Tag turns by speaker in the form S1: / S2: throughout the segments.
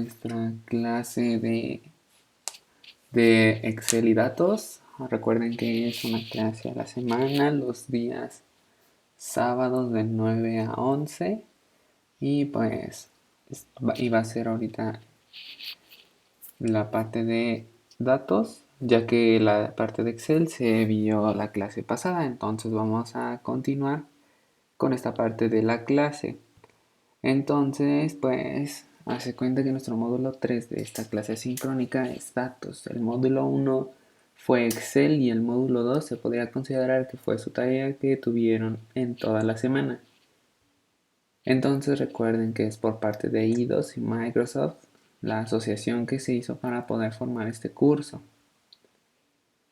S1: nuestra clase de Excel y datos. Recuerden que es una clase a la semana, los días sábados de 9 a 11. Y pues iba a ser ahorita la parte de datos, ya que la parte de Excel se vio la clase pasada. Entonces vamos a continuar con esta parte de la clase. Entonces, pues, hace cuenta que nuestro módulo 3 de esta clase sincrónica es datos. El módulo 1 fue Excel y el módulo 2 se podría considerar que fue su tarea que tuvieron en toda la semana. Entonces recuerden que es por parte de IDOS y Microsoft, la asociación que se hizo para poder formar este curso.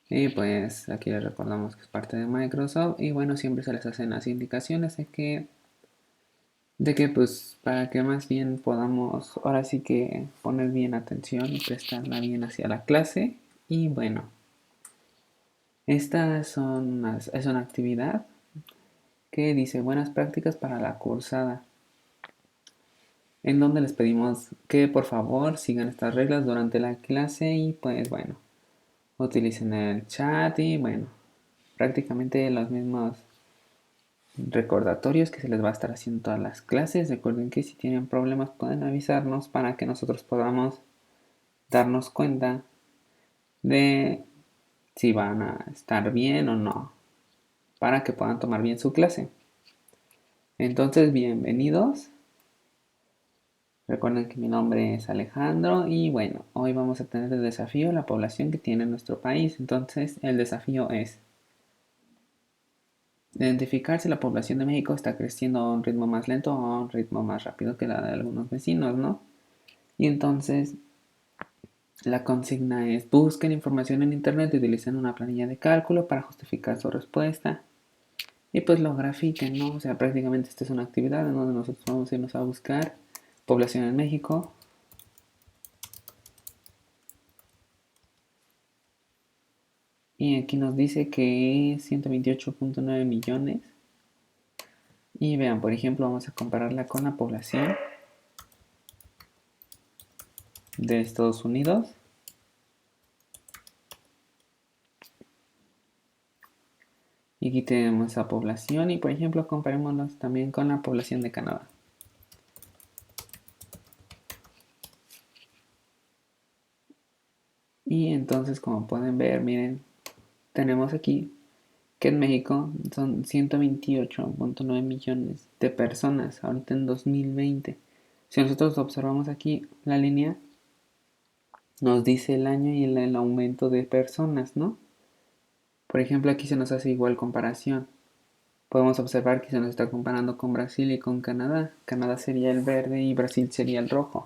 S1: Y pues aquí les recordamos que es parte de Microsoft y bueno, siempre se les hacen las indicaciones de que pues para que más bien podamos ahora sí que poner bien atención y prestarla bien hacia la clase. Y bueno, es una actividad que dice buenas prácticas para la cursada, en donde les pedimos que por favor sigan estas reglas durante la clase y pues bueno, utilicen el chat y bueno, prácticamente los mismos recordatorios que se les va a estar haciendo todas las clases. Recuerden que si tienen problemas pueden avisarnos para que nosotros podamos darnos cuenta de si van a estar bien o no, para que puedan tomar bien su clase. Entonces, bienvenidos. Recuerden que mi nombre es Alejandro y bueno, hoy vamos a tener el desafío la población que tiene nuestro país. Entonces, el desafío es identificar si la población de México está creciendo a un ritmo más lento o a un ritmo más rápido que la de algunos vecinos, ¿no? Y entonces la consigna es busquen información en internet y utilicen una planilla de cálculo para justificar su respuesta. Y pues lo grafiquen, ¿no? O sea, prácticamente esta es una actividad en donde nosotros vamos a irnos a buscar población en México. Y aquí nos dice que es 128.9 millones. Y vean, por ejemplo, vamos a compararla con la población de Estados Unidos. Y aquí tenemos esa población y por ejemplo comparémoslos también con la población de Canadá. Y entonces como pueden ver, miren, tenemos aquí que en México son 128.9 millones de personas ahorita en 2020. Si nosotros observamos aquí la línea, nos dice el año y el aumento de personas, ¿no? Por ejemplo, aquí se nos hace igual comparación. Podemos observar que se nos está comparando con Brasil y con Canadá. Canadá sería el verde y Brasil sería el rojo.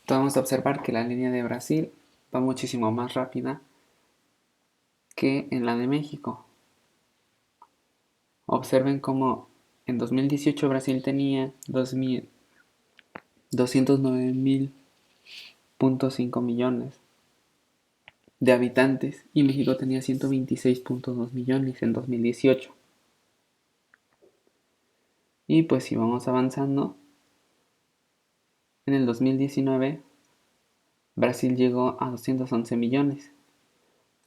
S1: Podemos observar que la línea de Brasil va muchísimo más rápida que en la de México. Observen cómo en 2018 Brasil tenía 209.5 millones de habitantes y México tenía 126.2 millones en 2018. Y pues si vamos avanzando, en el 2019 Brasil llegó a 211 millones.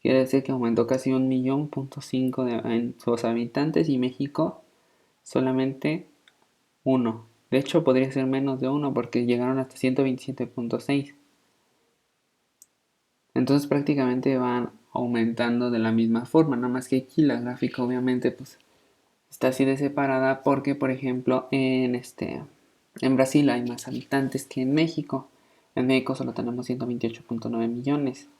S1: Quiere decir que aumentó casi 1.5 millón en sus habitantes y México solamente 1. De hecho podría ser menos de 1 porque llegaron hasta 127.6. Entonces prácticamente van aumentando de la misma forma, nada más que aquí la gráfica obviamente pues está así de separada porque por ejemplo en Brasil hay más habitantes que en México. En México solo tenemos 128.9 millones.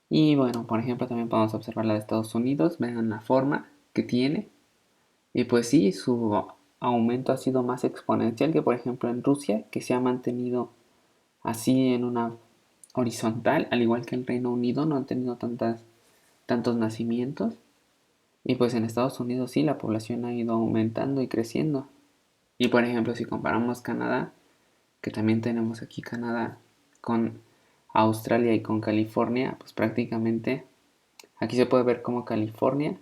S1: Y bueno, por ejemplo también podemos observar la de Estados Unidos, vean la forma que tiene. Y pues sí, su aumento ha sido más exponencial que por ejemplo en Rusia, que se ha mantenido así en una horizontal, al igual que el Reino Unido, no han tenido tantos nacimientos. Y pues en Estados Unidos sí, la población ha ido aumentando y creciendo. Y por ejemplo, si comparamos Canadá, que también tenemos aquí Canadá con Australia y con California, pues prácticamente aquí se puede ver cómo California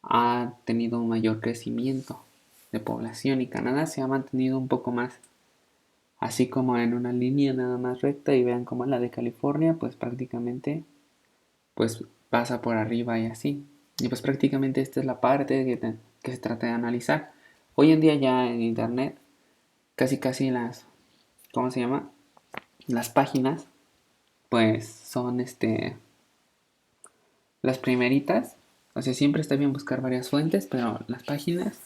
S1: ha tenido un mayor crecimiento de población y Canadá se ha mantenido un poco más así como en una línea nada más recta y vean como la de California, pues prácticamente pues pasa por arriba y así. Y pues prácticamente esta es la parte que se trata de analizar. Hoy en día ya en internet casi casi las, ¿cómo se llama? Las páginas pues son las primeritas. O sea, siempre está bien buscar varias fuentes, pero las páginas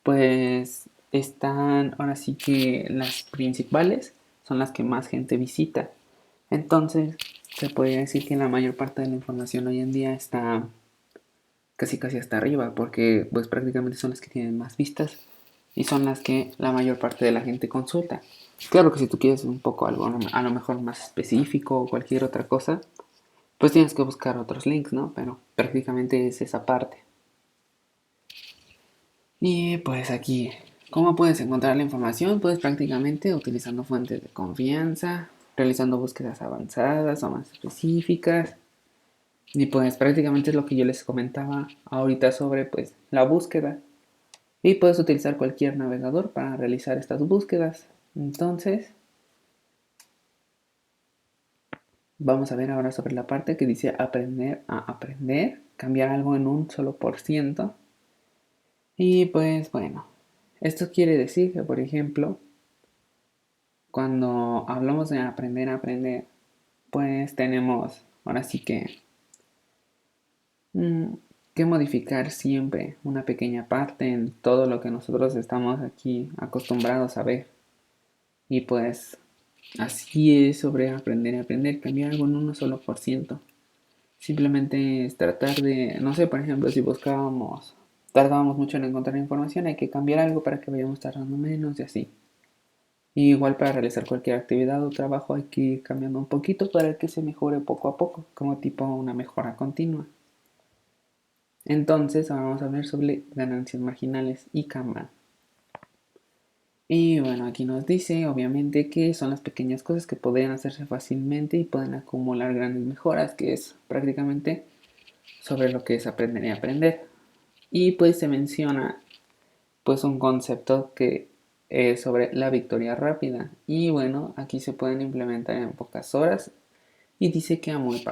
S1: pues están, ahora sí que las principales son las que más gente visita. Entonces, se podría decir que la mayor parte de la información hoy en día está casi casi hasta arriba, porque pues prácticamente son las que tienen más vistas y son las que la mayor parte de la gente consulta. Claro que si tú quieres un poco algo a lo mejor más específico o cualquier otra cosa, pues tienes que buscar otros links, ¿no? Pero prácticamente es esa parte. Y pues aquí, ¿cómo puedes encontrar la información? Pues prácticamente utilizando fuentes de confianza, realizando búsquedas avanzadas o más específicas. Y pues prácticamente es lo que yo les comentaba ahorita sobre pues la búsqueda. Y puedes utilizar cualquier navegador para realizar estas búsquedas. Entonces, vamos a ver ahora sobre la parte que dice aprender a aprender, cambiar algo en un solo por ciento. Y pues bueno, esto quiere decir que, por ejemplo, cuando hablamos de aprender a aprender, pues tenemos ahora sí mm, que modificar siempre una pequeña parte en todo lo que nosotros estamos aquí acostumbrados a ver. Y pues así es sobre aprender a aprender, cambiar algo en un solo por ciento. Simplemente es tratar de, no sé, por ejemplo, si tardábamos mucho en encontrar información, hay que cambiar algo para que vayamos tardando menos y así. Y igual para realizar cualquier actividad o trabajo hay que ir cambiando un poquito para que se mejore poco a poco, como tipo una mejora continua. Entonces, ahora vamos a ver sobre ganancias marginales y Kanban. Y bueno, aquí nos dice obviamente que son las pequeñas cosas que podrían hacerse fácilmente y pueden acumular grandes mejoras, que es prácticamente sobre lo que es aprender y aprender. Y pues se menciona pues un concepto que es sobre la victoria rápida. Y bueno, aquí se pueden implementar en pocas horas y dice que a muy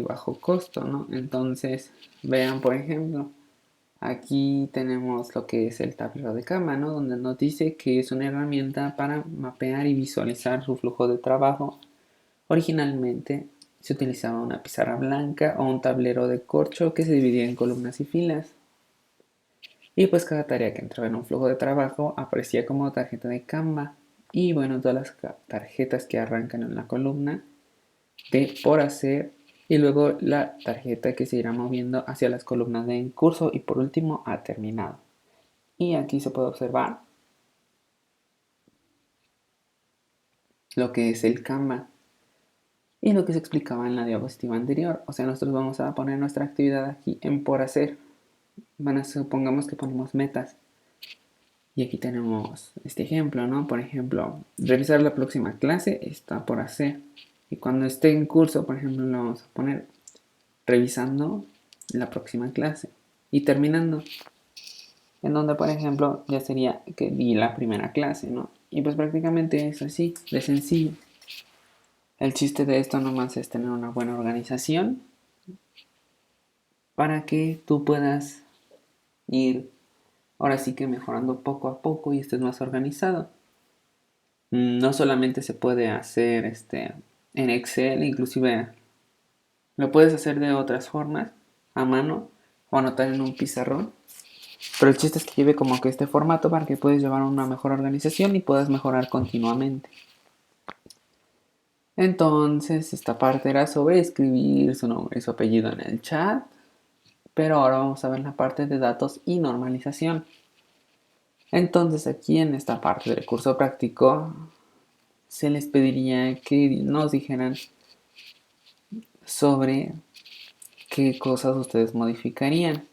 S1: bajo costo, ¿no? Entonces, vean por ejemplo, aquí tenemos lo que es el tablero de cama, ¿no? Donde nos dice que es una herramienta para mapear y visualizar su flujo de trabajo. Originalmente se utilizaba una pizarra blanca o un tablero de corcho que se dividía en columnas y filas. Y pues cada tarea que entraba en un flujo de trabajo aparecía como tarjeta de Canva. Y bueno, todas las tarjetas que arrancan en la columna de por hacer y luego la tarjeta que se irá moviendo hacia las columnas de en curso y por último a terminado. Y aquí se puede observar lo que es el Canva y lo que se explicaba en la diapositiva anterior. O sea, nosotros vamos a poner nuestra actividad aquí en por hacer. Supongamos que ponemos metas. Y aquí tenemos este ejemplo, ¿no? Por ejemplo, revisar la próxima clase está por hacer. Y cuando esté en curso, por ejemplo, lo vamos a poner revisando la próxima clase. Y terminando, en donde, por ejemplo, ya sería que di la primera clase, ¿no? Y pues prácticamente es así, de sencillo. El chiste de esto nomás es tener una buena organización para que tú puedas ir ahora sí que mejorando poco a poco y estés más organizado. No solamente se puede hacer en Excel, inclusive lo puedes hacer de otras formas, a mano o anotar en un pizarrón. Pero el chiste es que lleve como que este formato para que puedas llevar una mejor organización y puedas mejorar continuamente. Entonces, esta parte era sobre escribir su nombre y su apellido en el chat. Pero ahora vamos a ver la parte de datos y normalización. Entonces, aquí en esta parte del curso práctico, se les pediría que nos dijeran sobre qué cosas ustedes modificarían.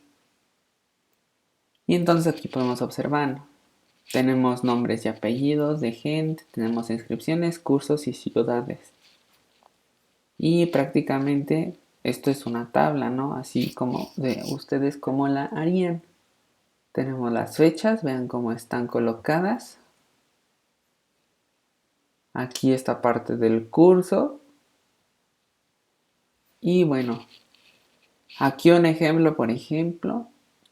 S1: Y entonces aquí podemos observar, tenemos nombres y apellidos de gente, tenemos inscripciones, cursos y ciudades. Y prácticamente esto es una tabla, ¿no? Así como de ustedes cómo la harían. Tenemos las fechas, vean cómo están colocadas. Aquí esta parte del curso. Y bueno, aquí un ejemplo, por ejemplo,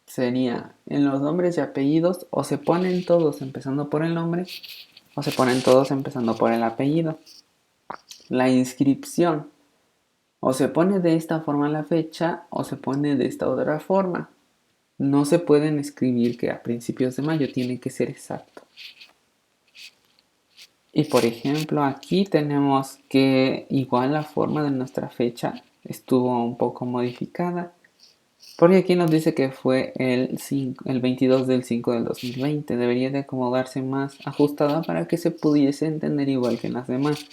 S1: sería en los nombres y apellidos o se ponen todos empezando por el nombre o se ponen todos empezando por el apellido. La inscripción o se pone de esta forma la fecha o se pone de esta otra forma. No se pueden escribir que a principios de mayo, tiene que ser exacto. Y por ejemplo aquí tenemos que igual la forma de nuestra fecha estuvo un poco modificada. Porque aquí nos dice que fue el 22 del 5 del 2020. Debería de acomodarse más ajustada para que se pudiese entender igual que en las demás.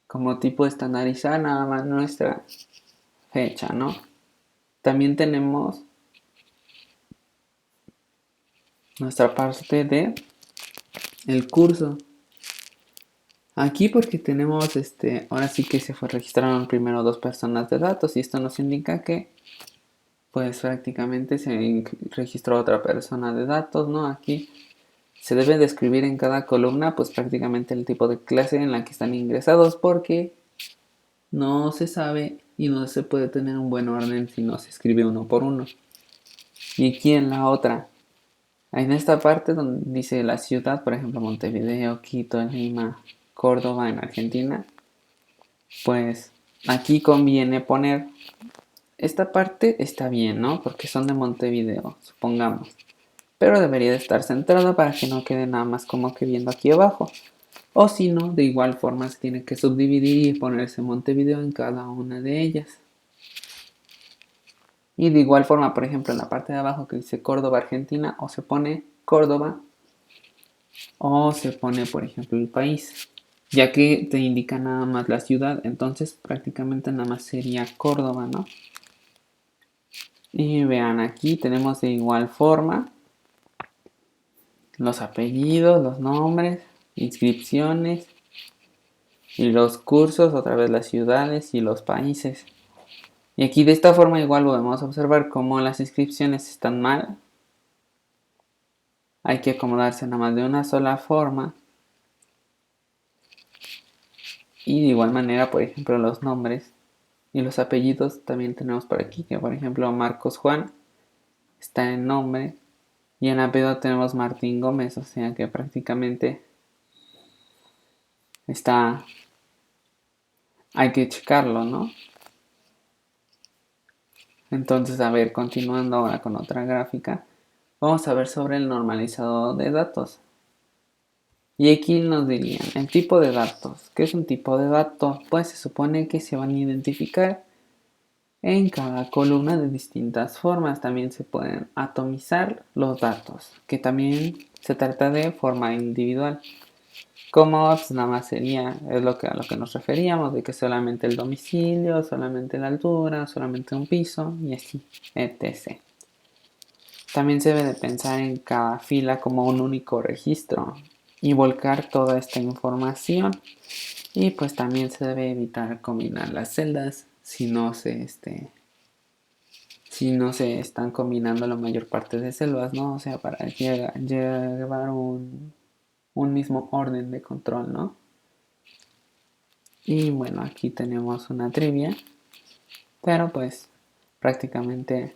S1: Como tipo estandarizar nada más nuestra fecha, ¿no? También tenemos nuestra parte de el curso. Aquí porque tenemos ahora sí que se registraron primero dos personas de datos y esto nos indica que pues prácticamente se registró otra persona de datos, ¿no? Aquí se debe describir en cada columna pues prácticamente el tipo de clase en la que están ingresados porque no se sabe y no se puede tener un buen orden si no se escribe uno por uno. Y aquí en la otra, en esta parte donde dice la ciudad, por ejemplo Montevideo, Quito, Lima, Córdoba en Argentina, pues aquí conviene poner esta parte está bien, ¿no? Porque son de Montevideo, supongamos. Pero debería de estar centrada para que no quede nada más como que viendo aquí abajo. O si no, de igual forma se tiene que subdividir y ponerse Montevideo en cada una de ellas. Y de igual forma, por ejemplo, en la parte de abajo que dice Córdoba, Argentina, o se pone Córdoba o se pone, por ejemplo, el país. Ya que te indica nada más la ciudad, entonces prácticamente nada más sería Córdoba, ¿no? Y vean, aquí tenemos de igual forma los apellidos, los nombres, inscripciones y los cursos, otra vez las ciudades y los países. Y aquí de esta forma igual podemos observar cómo las inscripciones están mal. Hay que acomodarse nada más de una sola forma. Y de igual manera, por ejemplo, los nombres y los apellidos también tenemos por aquí. Que por ejemplo Marcos Juan está en nombre y en apellido tenemos Martín Gómez. O sea que prácticamente está... Hay que checarlo, ¿no? Entonces, a ver, continuando ahora con otra gráfica, vamos a ver sobre el normalizado de datos. Y aquí nos dirían el tipo de datos. ¿Qué es un tipo de dato? Pues se supone que se van a identificar en cada columna de distintas formas. También se pueden atomizar los datos, que también se trata de forma individual. Como pues, nada más sería, es a lo que nos referíamos, de que solamente el domicilio, solamente la altura, solamente un piso y así, etc. También se debe de pensar en cada fila como un único registro y volcar toda esta información. Y pues también se debe evitar combinar las celdas si no se están combinando la mayor parte de celdas, ¿no? O sea, para llevar un mismo orden de control, ¿no? Y bueno, aquí tenemos una trivia, pero pues prácticamente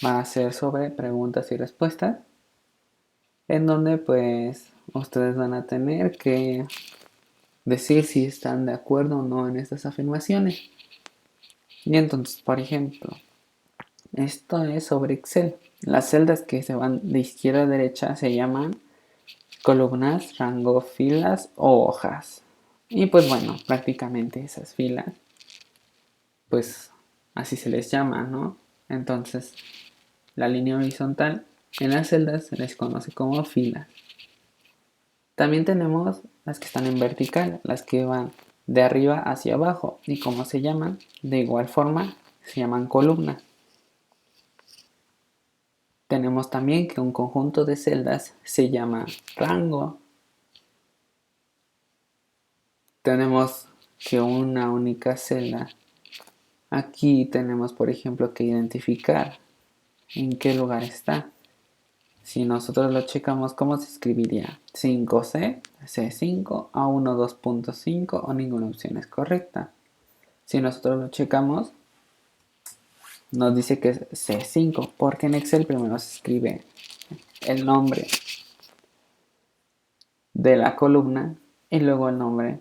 S1: va a ser sobre preguntas y respuestas, en donde pues ustedes van a tener que decir si están de acuerdo o no en estas afirmaciones. Y entonces, por ejemplo, esto es sobre Excel. Las celdas que se van de izquierda a derecha se llaman columnas, rango, filas o hojas. Y pues bueno, prácticamente esas filas, pues así se les llama, ¿no? Entonces, la línea horizontal en las celdas se les conoce como filas. También tenemos las que están en vertical, las que van de arriba hacia abajo. ¿Y cómo se llaman? De igual forma, se llaman columnas. Tenemos también que un conjunto de celdas se llama rango. Tenemos que una única celda. Aquí tenemos, por ejemplo, que identificar en qué lugar está. Si nosotros lo checamos, ¿cómo se escribiría? 5C, C5, A1 2.5 o ninguna opción es correcta. Si nosotros lo checamos, nos dice que es C5, porque en Excel primero se escribe el nombre de la columna y luego el nombre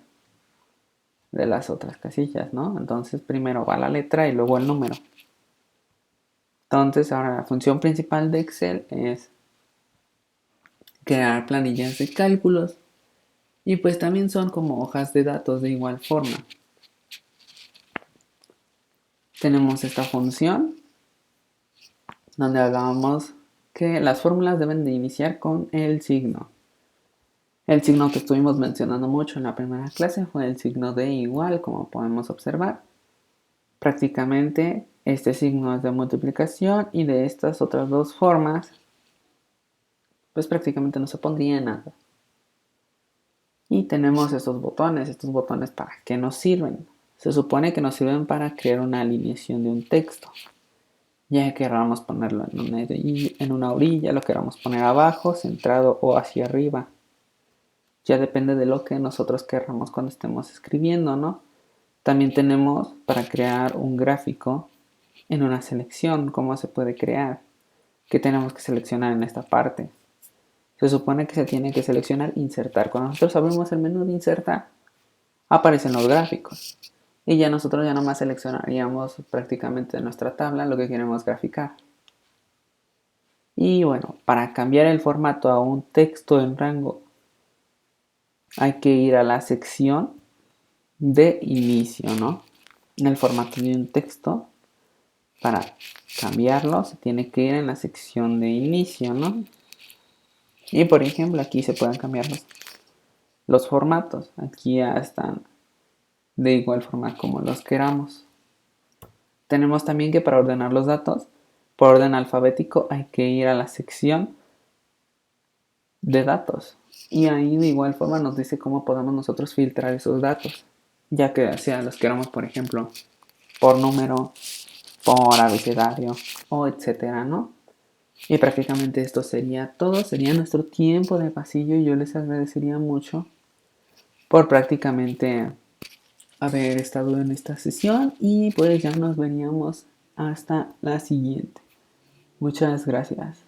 S1: de las otras casillas, ¿no? Entonces primero va la letra y luego el número. Entonces ahora la función principal de Excel es crear planillas de cálculos y pues también son como hojas de datos de igual forma. Tenemos esta función donde hablábamos que las fórmulas deben de iniciar con el signo. El signo que estuvimos mencionando mucho en la primera clase fue el signo de igual, como podemos observar. Prácticamente este signo es de multiplicación y de estas otras dos formas pues prácticamente no se pondría nada. Y tenemos estos botones ¿para qué nos sirven? Se supone que nos sirven para crear una alineación de un texto. Ya queramos ponerlo en una orilla, lo queramos poner abajo, centrado o hacia arriba. Ya depende de lo que nosotros querramos cuando estemos escribiendo, ¿no? También tenemos para crear un gráfico en una selección, cómo se puede crear, qué tenemos que seleccionar en esta parte. Se supone que se tiene que seleccionar insertar. Cuando nosotros abrimos el menú de insertar, aparecen los gráficos. Y ya nosotros ya nomás seleccionaríamos prácticamente de nuestra tabla lo que queremos graficar. Y bueno, para cambiar el formato a un texto en rango, hay que ir a la sección de inicio, ¿no? En el formato de un texto, para cambiarlo, se tiene que ir en la sección de inicio, ¿no? Y por ejemplo, aquí se pueden cambiar los formatos. Aquí ya están de igual forma como los queramos. Tenemos también que para ordenar los datos, por orden alfabético, hay que ir a la sección de datos. Y ahí de igual forma nos dice cómo podemos nosotros filtrar esos datos. Ya que sea los queramos, por ejemplo, por número, por abecedario o etcétera, ¿no? Y prácticamente esto sería todo, sería nuestro tiempo de pasillo y yo les agradecería mucho por prácticamente haber estado en esta sesión y pues ya nos veríamos hasta la siguiente. Muchas gracias.